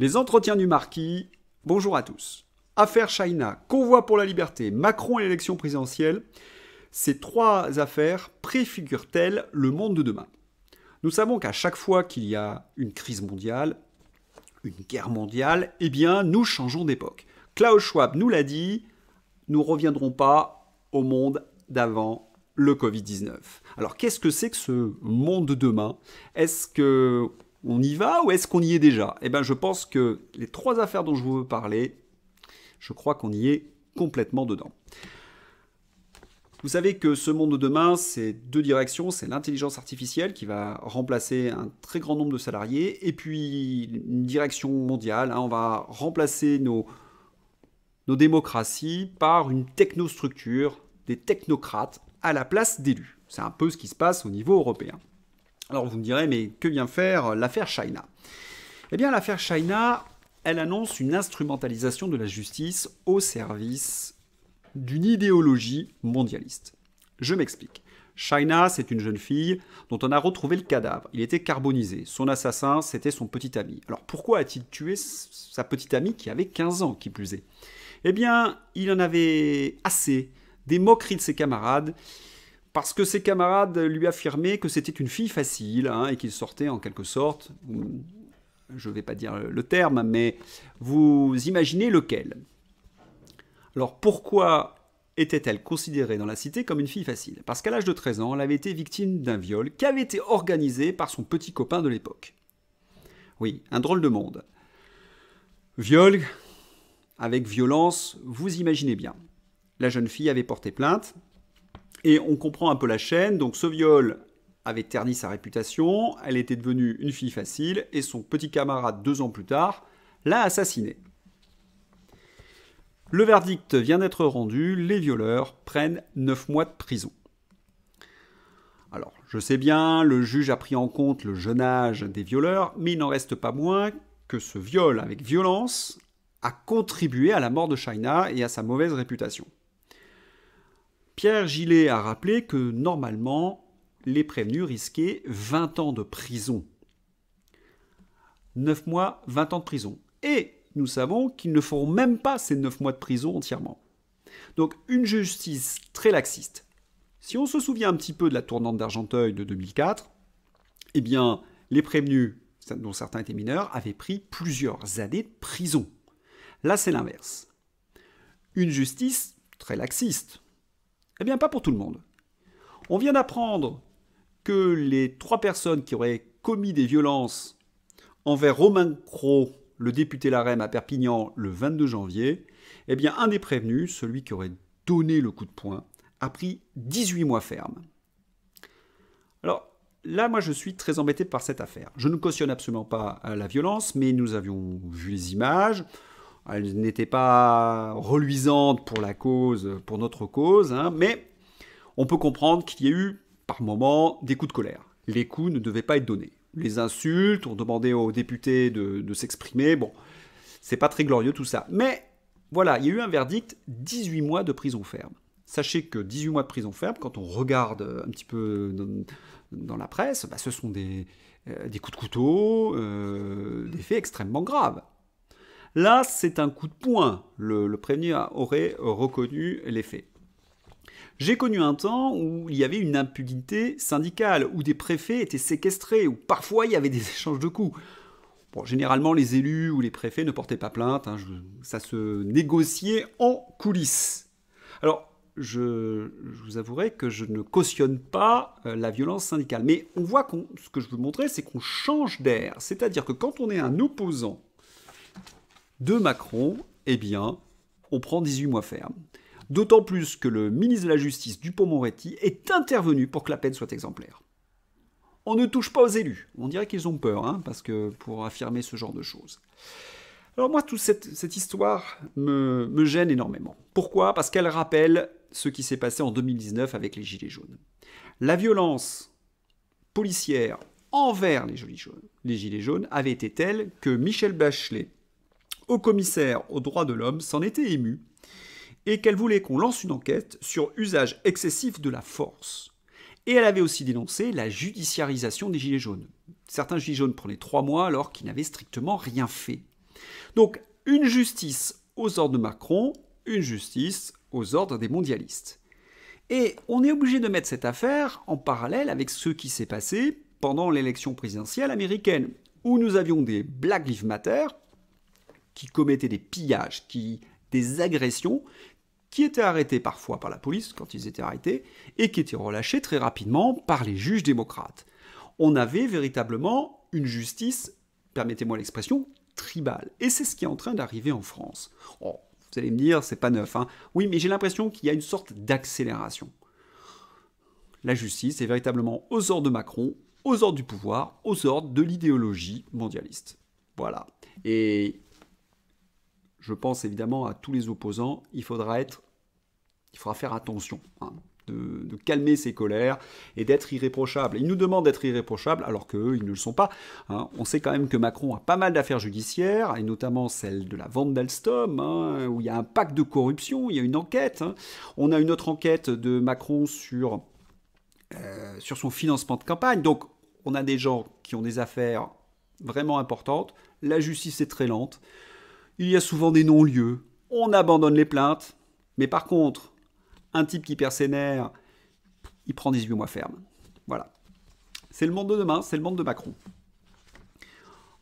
Les entretiens du marquis, bonjour à tous. Affaire China, convoi pour la liberté, Macron et l'élection présidentielle, ces trois affaires préfigurent-elles le monde de demain? Nous savons qu'à chaque fois qu'il y a une crise mondiale, une guerre mondiale, eh bien, nous changeons d'époque. Klaus Schwab nous l'a dit, nous ne reviendrons pas au monde d'avant le Covid-19. Alors, qu'est-ce que c'est que ce monde de demain? Est-ce qu'on y va ou est-ce qu'on y est déjà? Eh bien, je pense que les trois affaires dont je veux parler, je crois qu'on y est complètement dedans. Vous savez que ce monde de demain, c'est deux directions. C'est l'intelligence artificielle qui va remplacer un très grand nombre de salariés. Et puis une direction mondiale. On va remplacer nos démocraties par une technostructure, des technocrates à la place d'élus. C'est un peu ce qui se passe au niveau européen. Alors vous me direz, mais que vient faire l'affaire China? Eh bien l'affaire China, elle annonce une instrumentalisation de la justice au service d'une idéologie mondialiste. Je m'explique. China, c'est une jeune fille dont on a retrouvé le cadavre. Il était carbonisé. Son assassin, c'était son petit ami. Alors pourquoi a-t-il tué sa petite amie qui avait 15 ans, qui plus est? Eh bien, il en avait assez des moqueries de ses camarades, parce que ses camarades lui affirmaient que c'était une fille facile, et qu'il sortait en quelque sorte, je ne vais pas dire le terme, mais vous imaginez lequel. Alors pourquoi était-elle considérée dans la cité comme une fille facile? Parce qu'à l'âge de 13 ans, elle avait été victime d'un viol qui avait été organisé par son petit copain de l'époque. Oui, un drôle de monde. Viol avec violence, vous imaginez bien. La jeune fille avait porté plainte, et on comprend un peu la chaîne. Donc ce viol avait terni sa réputation, elle était devenue une fille facile, et son petit camarade, 2 ans plus tard, l'a assassinée. Le verdict vient d'être rendu, les violeurs prennent 9 mois de prison. Alors, je sais bien, le juge a pris en compte le jeune âge des violeurs, mais il n'en reste pas moins que ce viol avec violence a contribué à la mort de China et à sa mauvaise réputation. Pierre Gillet a rappelé que normalement, les prévenus risquaient 20 ans de prison. 9 mois, 20 ans de prison. Et nous savons qu'ils ne feront même pas ces 9 mois de prison entièrement. Donc une justice très laxiste. Si on se souvient un petit peu de la tournante d'Argenteuil de 2004, eh bien, les prévenus, dont certains étaient mineurs, avaient pris plusieurs années de prison. Là, c'est l'inverse. Une justice très laxiste. Eh bien, pas pour tout le monde. On vient d'apprendre que les 3 personnes qui auraient commis des violences envers Romain Cros, le député LaREM à Perpignan, le 22 janvier, eh bien, un des prévenus, celui qui aurait donné le coup de poing, a pris 18 mois ferme. Alors, là, moi, je suis très embêté par cette affaire. Je ne cautionne absolument pas la violence, mais nous avions vu les images. Elles n'étaient pas reluisantes pour la cause, pour notre cause, mais on peut comprendre qu'il y a eu, par moments, des coups de colère. Les coups ne devaient pas être donnés. Les insultes, on demandait aux députés de s'exprimer. Bon, c'est pas très glorieux tout ça. Mais voilà, il y a eu un verdict, 18 mois de prison ferme. Sachez que 18 mois de prison ferme, quand on regarde un petit peu dans la presse, ce sont des coups de couteau, des faits extrêmement graves. Là, c'est un coup de poing. Le prévenu aurait reconnu les faits. J'ai connu un temps où il y avait une impunité syndicale, où des préfets étaient séquestrés, où parfois il y avait des échanges de coups. Bon, généralement, les élus ou les préfets ne portaient pas plainte. Ça se négociait en coulisses. Alors, je vous avouerai que je ne cautionne pas la violence syndicale. Mais on voit ce que je veux montrer, c'est qu'on change d'air. C'est-à-dire que quand on est un opposant de Macron, eh bien, on prend 18 mois ferme. D'autant plus que le ministre de la Justice, Dupond-Moretti, est intervenu pour que la peine soit exemplaire. On ne touche pas aux élus. On dirait qu'ils ont peur, parce que pour affirmer ce genre de choses. Alors moi, toute cette histoire me gêne énormément. Pourquoi? Parce qu'elle rappelle ce qui s'est passé en 2019 avec les Gilets jaunes. La violence policière envers les Gilets jaunes avait été telle que Michelle Bachelet, au commissaire aux droits de l'homme, s'en était émue et qu'elle voulait qu'on lance une enquête sur usage excessif de la force. Et elle avait aussi dénoncé la judiciarisation des Gilets jaunes. Certains Gilets jaunes prenaient 3 mois alors qu'ils n'avaient strictement rien fait. Donc, une justice aux ordres de Macron, une justice aux ordres des mondialistes. Et on est obligé de mettre cette affaire en parallèle avec ce qui s'est passé pendant l'élection présidentielle américaine, où nous avions des Black Lives Matter qui commettaient des pillages, des agressions, qui étaient arrêtés parfois par la police quand ils étaient arrêtés, et qui étaient relâchés très rapidement par les juges démocrates. On avait véritablement une justice, permettez-moi l'expression, tribale. Et c'est ce qui est en train d'arriver en France. Oh, vous allez me dire, c'est pas neuf, hein. Oui, mais j'ai l'impression qu'il y a une sorte d'accélération. La justice est véritablement aux ordres de Macron, aux ordres du pouvoir, aux ordres de l'idéologie mondialiste. Voilà. Et je pense évidemment à tous les opposants, il faudra faire attention, hein, de calmer ses colères et d'être irréprochable. Ils nous demandent d'être irréprochables alors qu'eux, ils ne le sont pas, hein. On sait quand même que Macron a pas mal d'affaires judiciaires, et notamment celle de la vente d'Alstom, hein, où il y a un pacte de corruption, il y a une enquête. Hein. On a une autre enquête de Macron sur son financement de campagne. Donc, on a des gens qui ont des affaires vraiment importantes. La justice est très lente. Il y a souvent des non-lieux. On abandonne les plaintes. Mais par contre, un type qui perd ses nerfs, il prend 18 mois ferme. Voilà. C'est le monde de demain, c'est le monde de Macron.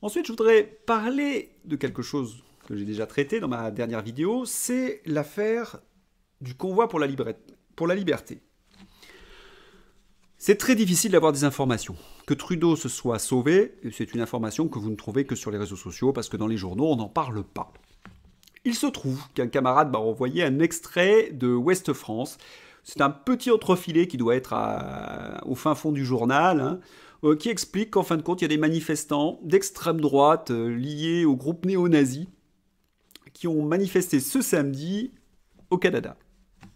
Ensuite, je voudrais parler de quelque chose que j'ai déjà traité dans ma dernière vidéo. C'est l'affaire du convoi pour la liberté. C'est très difficile d'avoir des informations. Que Trudeau se soit sauvé, c'est une information que vous ne trouvez que sur les réseaux sociaux, parce que dans les journaux, on n'en parle pas. Il se trouve qu'un camarade m'a envoyé un extrait de Ouest France. C'est un petit entrefilet qui doit être au fin fond du journal, hein, qui explique qu'en fin de compte, il y a des manifestants d'extrême droite liés au groupe néo-nazi qui ont manifesté ce samedi au Canada.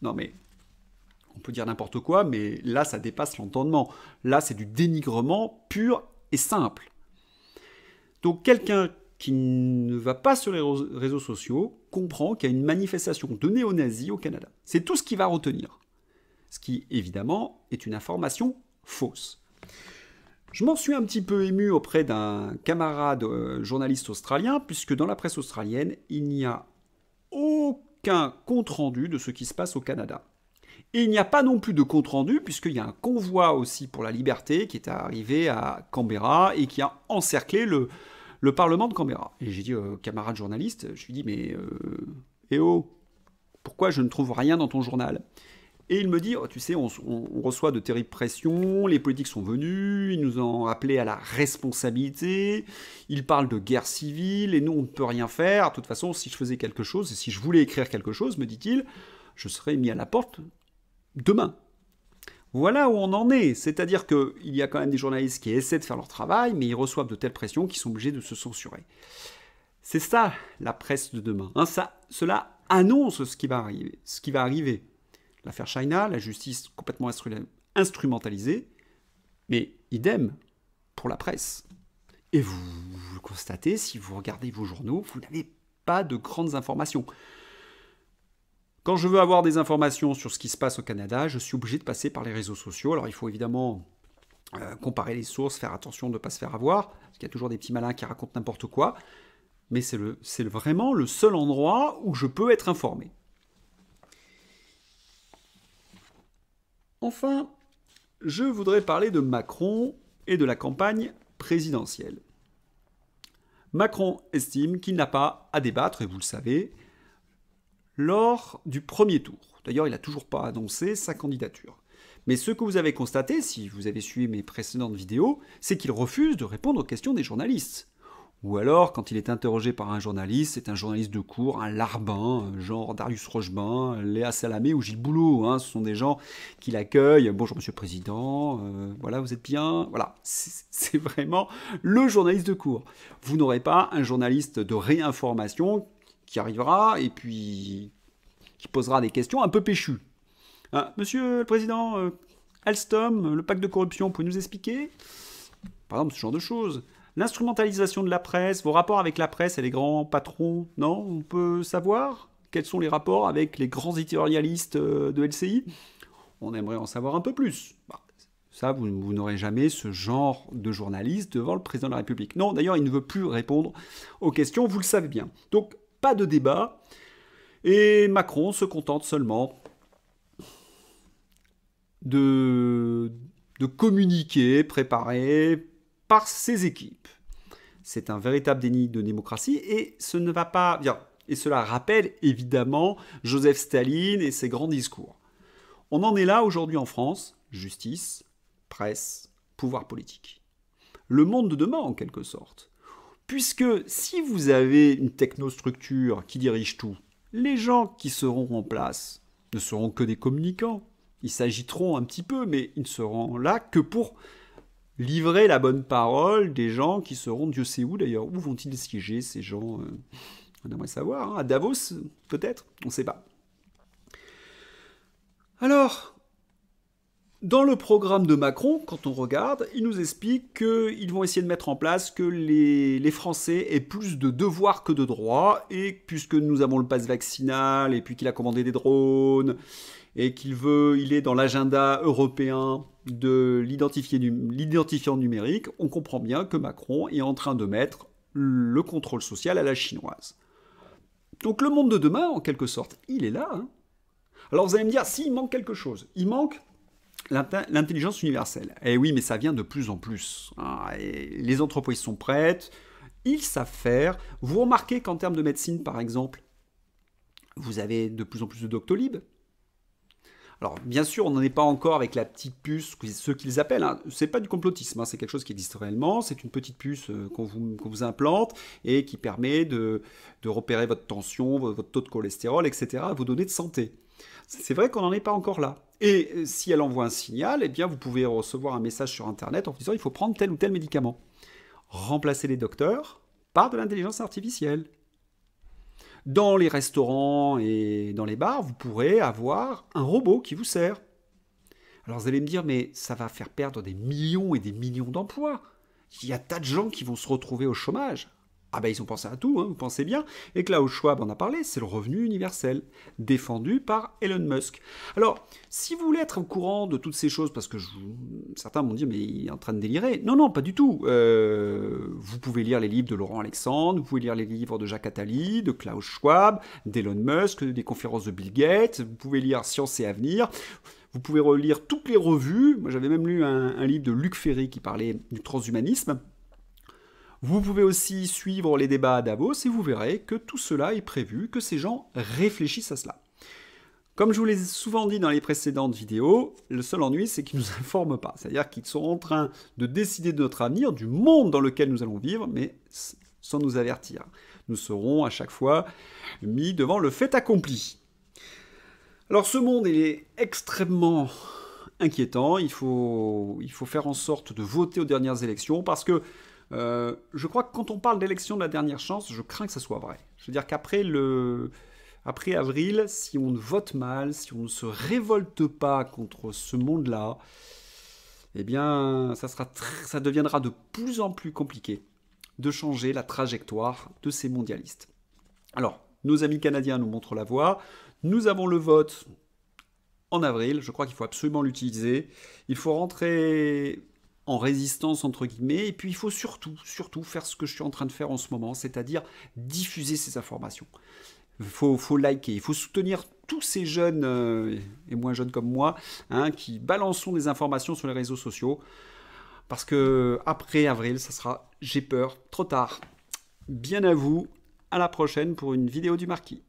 Non mais... on peut dire n'importe quoi, mais là, ça dépasse l'entendement. Là, c'est du dénigrement pur et simple. Donc, quelqu'un qui ne va pas sur les réseaux sociaux comprend qu'il y a une manifestation de néo-nazis au Canada. C'est tout ce qu'il va retenir. Ce qui, évidemment, est une information fausse. Je m'en suis un petit peu ému auprès d'un camarade journaliste australien, puisque dans la presse australienne, il n'y a aucun compte-rendu de ce qui se passe au Canada. Et il n'y a pas non plus de compte-rendu, puisqu'il y a un convoi aussi pour la liberté qui est arrivé à Canberra et qui a encerclé le Parlement de Canberra. Et j'ai dit au camarade journaliste, je lui ai dit, mais pourquoi je ne trouve rien dans ton journal ? Et il me dit, oh, tu sais, on reçoit de terribles pressions, les politiques sont venus, ils nous ont appelés à la responsabilité, ils parlent de guerre civile, et nous, on ne peut rien faire. De toute façon, si je faisais quelque chose, et si je voulais écrire quelque chose, me dit-il, je serais mis à la porte demain. Voilà où on en est. C'est-à-dire qu'il y a quand même des journalistes qui essaient de faire leur travail, mais ils reçoivent de telles pressions qu'ils sont obligés de se censurer. C'est ça, la presse de demain. Hein, cela annonce ce qui va arriver. L'affaire China, la justice complètement instrumentalisée, mais idem pour la presse. Et vous le constatez, si vous regardez vos journaux, vous n'avez pas de grandes informations. Quand je veux avoir des informations sur ce qui se passe au Canada, je suis obligé de passer par les réseaux sociaux. Alors il faut évidemment comparer les sources, faire attention de ne pas se faire avoir, parce qu'il y a toujours des petits malins qui racontent n'importe quoi, mais c'est vraiment le seul endroit où je peux être informé. Enfin, je voudrais parler de Macron et de la campagne présidentielle. Macron estime qu'il n'a pas à débattre, et vous le savez, lors du premier tour. D'ailleurs, il n'a toujours pas annoncé sa candidature. Mais ce que vous avez constaté, si vous avez suivi mes précédentes vidéos, c'est qu'il refuse de répondre aux questions des journalistes. Ou alors, quand il est interrogé par un journaliste, c'est un journaliste de cour, un larbin, genre Darius Rochebin, Léa Salamé ou Gilles Boulot. Hein, ce sont des gens qui l'accueillent. Bonjour Monsieur le Président, voilà, vous êtes bien. Voilà, c'est vraiment le journaliste de cour. Vous n'aurez pas un journaliste de réinformation qui arrivera et puis qui posera des questions un peu péchues. Hein, Monsieur le Président, Alstom, le pacte de corruption, pouvez nous expliquer ? Par exemple, ce genre de choses. L'instrumentalisation de la presse, vos rapports avec la presse et les grands patrons, non ? On peut savoir quels sont les rapports avec les grands éditorialistes de LCI ? On aimerait en savoir un peu plus. Bah, Ça, vous n'aurez jamais ce genre de journaliste devant le président de la République. Non, d'ailleurs, il ne veut plus répondre aux questions, vous le savez bien. Donc, pas de débat. Et Macron se contente seulement de communiquer, préparé par ses équipes. C'est un véritable déni de démocratie et ce ne va pas bien. Et cela rappelle évidemment Joseph Staline et ses grands discours. On en est là aujourd'hui en France, justice, presse, pouvoir politique. Le monde de demain en quelque sorte. Puisque si vous avez une technostructure qui dirige tout, les gens qui seront en place ne seront que des communicants. Ils s'agiteront un petit peu, mais ils ne seront là que pour livrer la bonne parole des gens qui seront Dieu sait où d'ailleurs. Où vont-ils siéger ces gens On aimerait savoir. Hein, à Davos, peut-être. On ne sait pas. Alors, dans le programme de Macron, quand on regarde, il nous explique qu'ils vont essayer de mettre en place que les Français aient plus de devoirs que de droits, et puisque nous avons le pass vaccinal, et puis qu'il a commandé des drones, et il est dans l'agenda européen de l'identifiant numérique, on comprend bien que Macron est en train de mettre le contrôle social à la chinoise. Donc le monde de demain, en quelque sorte, il est là. Hein. Alors vous allez me dire, si, il manque quelque chose. Il manque l'intelligence universelle. Eh oui, mais ça vient de plus en plus. Hein. Les entreprises sont prêtes, ils savent faire. Vous remarquez qu'en termes de médecine, par exemple, vous avez de plus en plus de Doctolib. Alors, bien sûr, on n'en est pas encore avec la petite puce, ce qu'ils appellent. Hein. C'est pas du complotisme, hein. C'est quelque chose qui existe réellement. C'est une petite puce qu'on vous implante et qui permet de repérer votre tension, votre taux de cholestérol, etc., vos données de santé. C'est vrai qu'on n'en est pas encore là. Et si elle envoie un signal, eh bien, vous pouvez recevoir un message sur Internet en vous disant il faut prendre tel ou tel médicament. Remplacer les docteurs par de l'intelligence artificielle. Dans les restaurants et dans les bars, vous pourrez avoir un robot qui vous sert. Alors vous allez me dire, mais ça va faire perdre des millions et des millions d'emplois. Il y a tas de gens qui vont se retrouver au chômage. Ah ben ils ont pensé à tout, hein, vous pensez bien. Et Klaus Schwab en a parlé, c'est le revenu universel, défendu par Elon Musk. Alors, si vous voulez être au courant de toutes ces choses, parce que certains m'ont dit, mais il est en train de délirer. Non, non, pas du tout. Vous pouvez lire les livres de Laurent Alexandre, vous pouvez lire les livres de Jacques Attali, de Klaus Schwab, d'Elon Musk, des conférences de Bill Gates, vous pouvez lire Science et Avenir. Vous pouvez relire toutes les revues. Moi, j'avais même lu un livre de Luc Ferry qui parlait du transhumanisme. Vous pouvez aussi suivre les débats à Davos et vous verrez que tout cela est prévu, que ces gens réfléchissent à cela. Comme je vous l'ai souvent dit dans les précédentes vidéos, le seul ennui, c'est qu'ils ne nous informent pas. C'est-à-dire qu'ils sont en train de décider de notre avenir, du monde dans lequel nous allons vivre, mais sans nous avertir. Nous serons à chaque fois mis devant le fait accompli. Alors ce monde, il est extrêmement inquiétant. Il faut faire en sorte de voter aux dernières élections parce que je crois que quand on parle d'élection de la dernière chance, je crains que ça soit vrai. Je veux dire qu'après après avril, si on vote mal, si on ne se révolte pas contre ce monde-là, eh bien, ça deviendra de plus en plus compliqué de changer la trajectoire de ces mondialistes. Alors, nos amis canadiens nous montrent la voie. Nous avons le vote en avril. Je crois qu'il faut absolument l'utiliser. Il faut rentrer en résistance entre guillemets, et puis il faut surtout faire ce que je suis en train de faire en ce moment, c'est-à-dire diffuser ces informations. Il faut liker, il faut soutenir tous ces jeunes et moins jeunes comme moi, hein, qui balançons des informations sur les réseaux sociaux, parce que après avril, ça sera, j'ai peur, trop tard. Bien à vous, à la prochaine pour une vidéo du Marquis.